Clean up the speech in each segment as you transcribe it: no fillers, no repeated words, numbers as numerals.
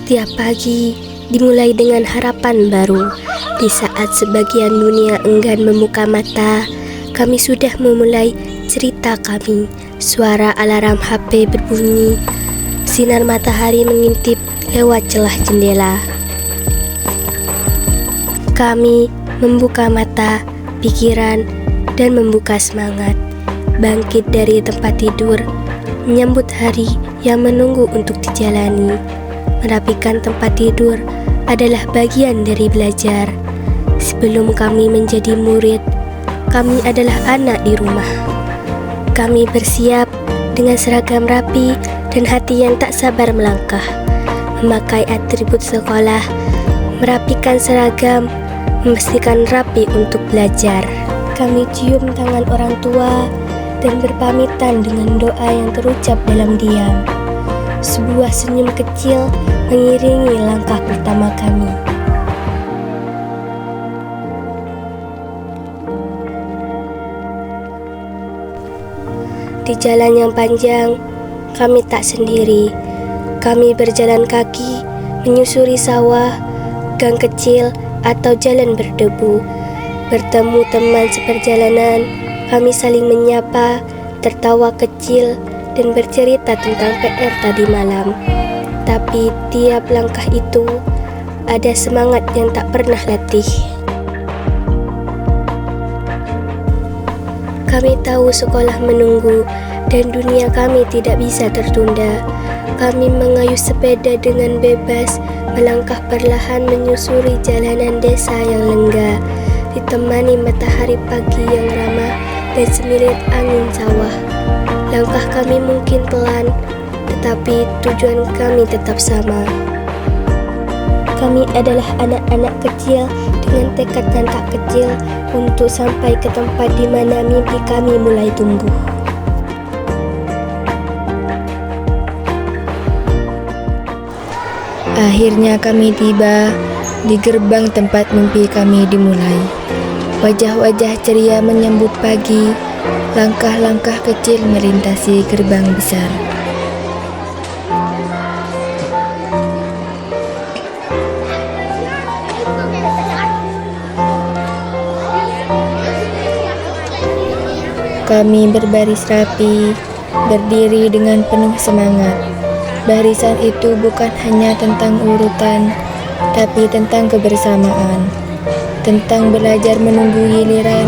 Setiap pagi dimulai dengan harapan baru. Di saat sebagian dunia enggan membuka mata, kami sudah memulai cerita kami. Suara alarm HP berbunyi, sinar matahari mengintip lewat celah jendela. Kami membuka mata, pikiran, dan membuka semangat. Bangkit dari tempat tidur, menyambut hari yang menunggu untuk dijalani. Merapikan tempat tidur adalah bagian dari belajar. Sebelum kami menjadi murid, kami adalah anak di rumah. Kami bersiap dengan seragam rapi dan hati yang tak sabar melangkah. Memakai atribut sekolah, merapikan seragam, memastikan rapi untuk belajar. Kami cium tangan orang tua dan berpamitan dengan doa yang terucap dalam diam. Sebuah senyum kecil mengiringi langkah pertama kami. Di jalan yang panjang, kami tak sendiri. Kami berjalan kaki, menyusuri sawah, gang kecil, atau jalan berdebu. Bertemu teman seperjalanan, kami saling menyapa, tertawa kecil, dan bercerita tentang PR tadi malam. Tapi tiap langkah itu ada semangat yang tak pernah letih. Kami tahu sekolah menunggu dan dunia kami tidak bisa tertunda. Kami mengayuh sepeda dengan bebas, melangkah perlahan menyusuri jalanan desa yang lengga, ditemani matahari pagi yang ramah dan semilir angin sawah. Langkah kami mungkin pelan, tetapi tujuan kami tetap sama. Kami adalah anak-anak kecil dengan tekad yang tak kecil untuk sampai ke tempat di mana mimpi kami mulai tumbuh. Akhirnya kami tiba di gerbang tempat mimpi kami dimulai. Wajah-wajah ceria menyambut pagi, langkah-langkah kecil melintasi gerbang besar. Kami berbaris rapi, berdiri dengan penuh semangat. Barisan itu bukan hanya tentang urutan, tapi tentang kebersamaan, tentang belajar menunggu giliran,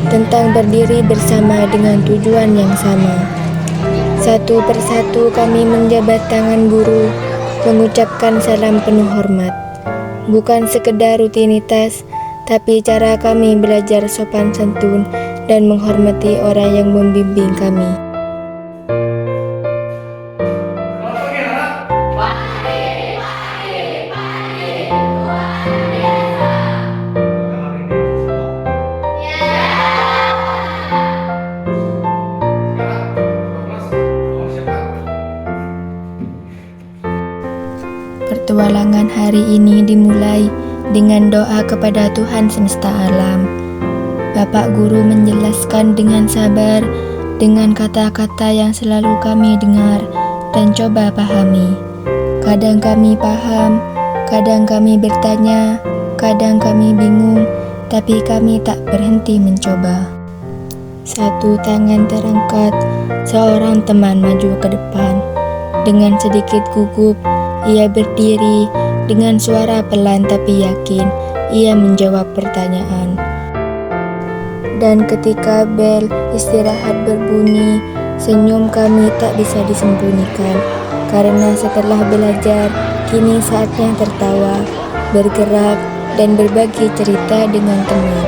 tentang berdiri bersama dengan tujuan yang sama. Satu persatu kami menjabat tangan guru, mengucapkan salam penuh hormat. Bukan sekedar rutinitas, tapi cara kami belajar sopan santun dan menghormati orang yang membimbing kami. Petualangan hari ini dimulai dengan doa kepada Tuhan semesta alam. Bapak guru menjelaskan dengan sabar, dengan kata-kata yang selalu kami dengar dan coba pahami. Kadang kami paham, kadang kami bertanya, kadang kami bingung, tapi kami tak berhenti mencoba. Satu tangan terangkat, seorang teman maju ke depan. Dengan sedikit gugup, ia berdiri, dengan suara pelan tapi yakin, ia menjawab pertanyaan. Dan ketika bel istirahat berbunyi, senyum kami tak bisa disembunyikan. Karena setelah belajar, kini saatnya tertawa, bergerak, dan berbagi cerita dengan teman.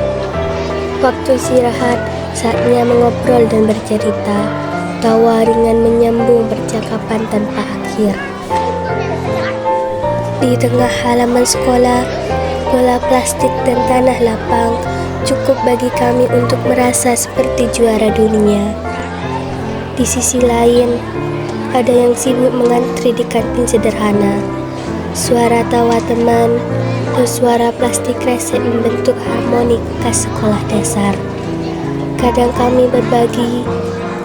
Waktu istirahat, saatnya mengobrol dan bercerita. Tawa ringan menyambung percakapan tanpa akhir. Di tengah halaman sekolah, bola plastik dan tanah lapang cukup bagi kami untuk merasa seperti juara dunia. Di sisi lain, ada yang sibuk mengantri di kantin sederhana. Suara tawa teman dan suara plastik kresek membentuk harmoni khas sekolah dasar. Kadang kami berbagi,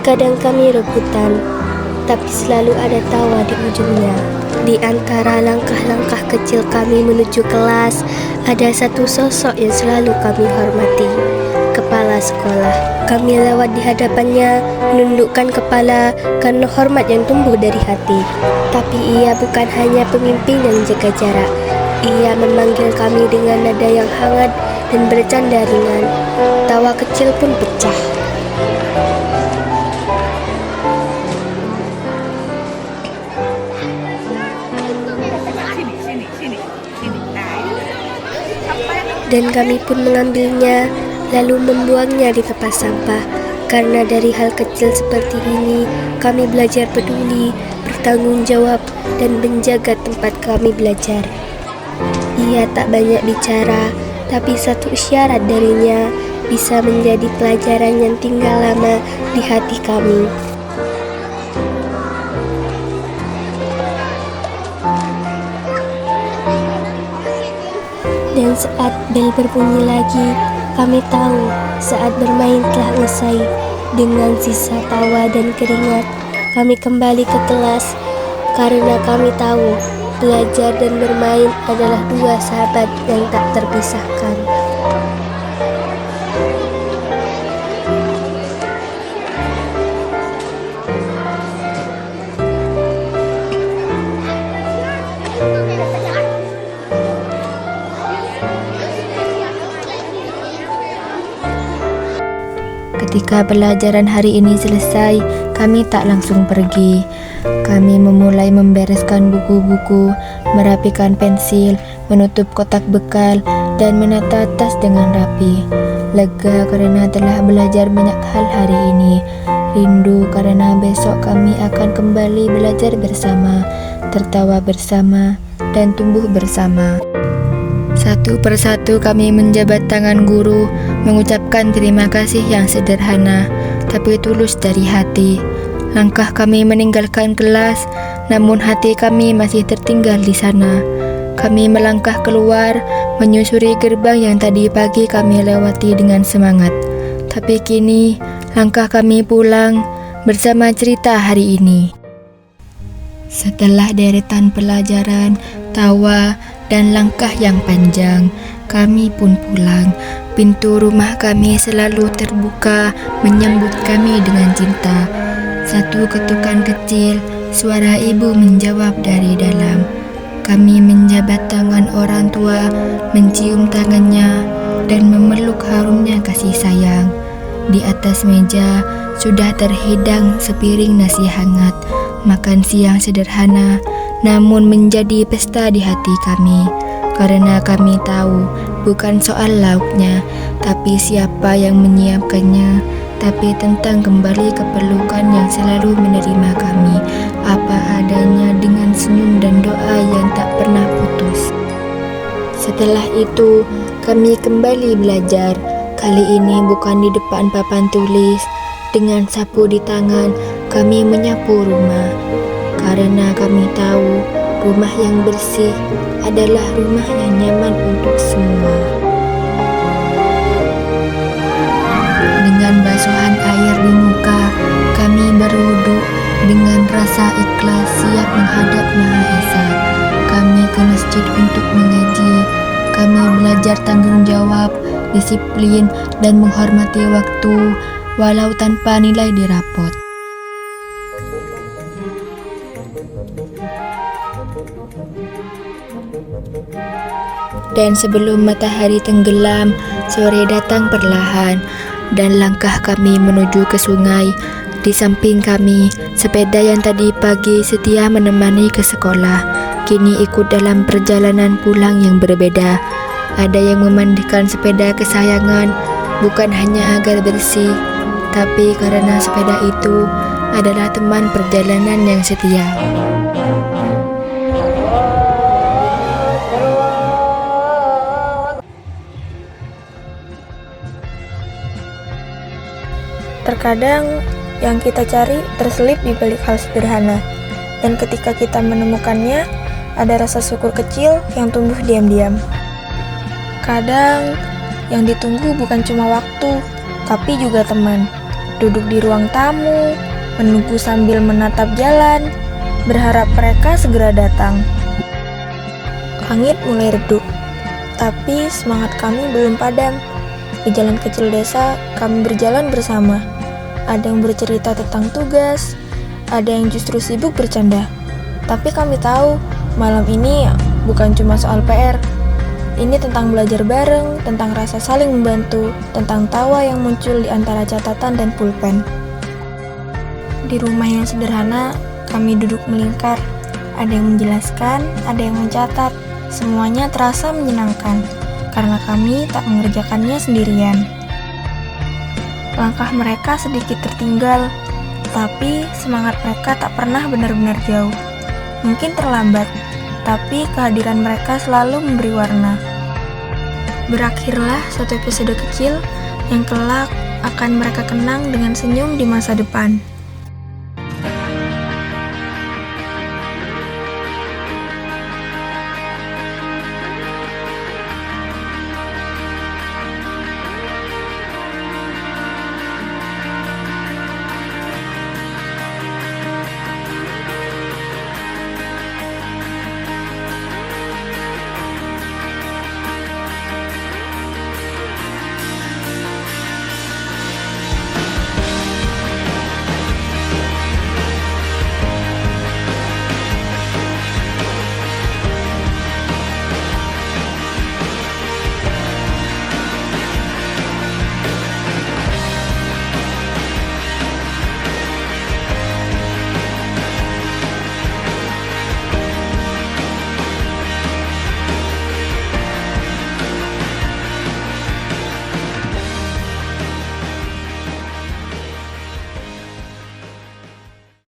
kadang kami rebutan, tapi selalu ada tawa di ujungnya. Di antara langkah-langkah kecil kami menuju kelas, ada satu sosok yang selalu kami hormati, kepala sekolah. Kami lewat di hadapannya, menundukkan kepala karena hormat yang tumbuh dari hati. Tapi ia bukan hanya pemimpin yang jaga jarak. Ia memanggil kami dengan nada yang hangat dan bercanda ringan. Tawa kecil pun pecah. Dan kami pun mengambilnya, lalu membuangnya di tempat sampah. Karena dari hal kecil seperti ini, kami belajar peduli, bertanggung jawab, dan menjaga tempat kami belajar. Ia tak banyak bicara, tapi satu isyarat darinya bisa menjadi pelajaran yang tinggal lama di hati kami. Dan saat bel berbunyi lagi, kami tahu saat bermain telah usai. Dengan sisa tawa dan keringat, kami kembali ke kelas karena kami tahu belajar dan bermain adalah dua sahabat yang tak terpisahkan. Ketika pelajaran hari ini selesai, kami tak langsung pergi. Kami memulai membereskan buku-buku, merapikan pensil, menutup kotak bekal, dan menata tas dengan rapi. Lega karena telah belajar banyak hal hari ini. Rindu karena besok kami akan kembali belajar bersama, tertawa bersama, dan tumbuh bersama. Satu persatu kami menjabat tangan guru, mengucapkan terima kasih yang sederhana, tapi tulus dari hati. Langkah kami meninggalkan kelas, namun hati kami masih tertinggal di sana. Kami melangkah keluar, menyusuri gerbang yang tadi pagi kami lewati dengan semangat. Tapi kini, langkah kami pulang bersama cerita hari ini. Setelah deretan pelajaran, tawa, dan langkah yang panjang, kami pun pulang. Pintu rumah kami selalu terbuka menyambut kami dengan cinta. Satu ketukan kecil, suara ibu menjawab dari dalam. Kami menjabat tangan orang tua, mencium tangannya, dan memeluk harumnya kasih sayang. Di atas meja sudah terhidang sepiring nasi hangat. Makan siang sederhana, namun menjadi pesta di hati kami. Karena kami tahu bukan soal lauknya, tapi siapa yang menyiapkannya, tapi tentang kembali ke pelukan yang selalu menerima kami apa adanya dengan senyum dan doa yang tak pernah putus. Setelah itu, kami kembali belajar. Kali ini bukan di depan papan tulis. Dengan sapu di tangan, kami menyapu rumah. Karena kami tahu rumah yang bersih adalah rumah yang nyaman untuk semua. Dengan basuhan air di muka, kami berwudu dengan rasa ikhlas siap menghadap Maha Esa. Kami ke masjid untuk mengaji. Kami belajar tanggung jawab, disiplin, dan menghormati waktu, walau tanpa nilai di rapot. Dan sebelum matahari tenggelam, sore datang perlahan, dan langkah kami menuju ke sungai. Di samping kami, sepeda yang tadi pagi setia menemani ke sekolah, kini ikut dalam perjalanan pulang yang berbeda. Ada yang memandikan sepeda kesayangan, bukan hanya agar bersih, tapi karena sepeda itu adalah teman perjalanan yang setia. Terkadang yang kita cari terselip di balik hal sederhana, dan ketika kita menemukannya, ada rasa syukur kecil yang tumbuh diam-diam. Kadang yang ditunggu bukan cuma waktu, tapi juga teman. Duduk di ruang tamu, menunggu sambil menatap jalan, berharap mereka segera datang. Langit mulai redup, tapi semangat kami belum padam. Di jalan kecil desa, kami berjalan bersama. Ada yang bercerita tentang tugas, ada yang justru sibuk bercanda. Tapi kami tahu, malam ini bukan cuma soal PR. Ini tentang belajar bareng, tentang rasa saling membantu, tentang tawa yang muncul di antara catatan dan pulpen. Di rumah yang sederhana, kami duduk melingkar. Ada yang menjelaskan, ada yang mencatat. Semuanya terasa menyenangkan, karena kami tak mengerjakannya sendirian. Langkah mereka sedikit tertinggal, tapi semangat mereka tak pernah benar-benar jauh. Mungkin terlambat, tapi kehadiran mereka selalu memberi warna. Berakhirlah satu episode kecil yang kelak akan mereka kenang dengan senyum di masa depan.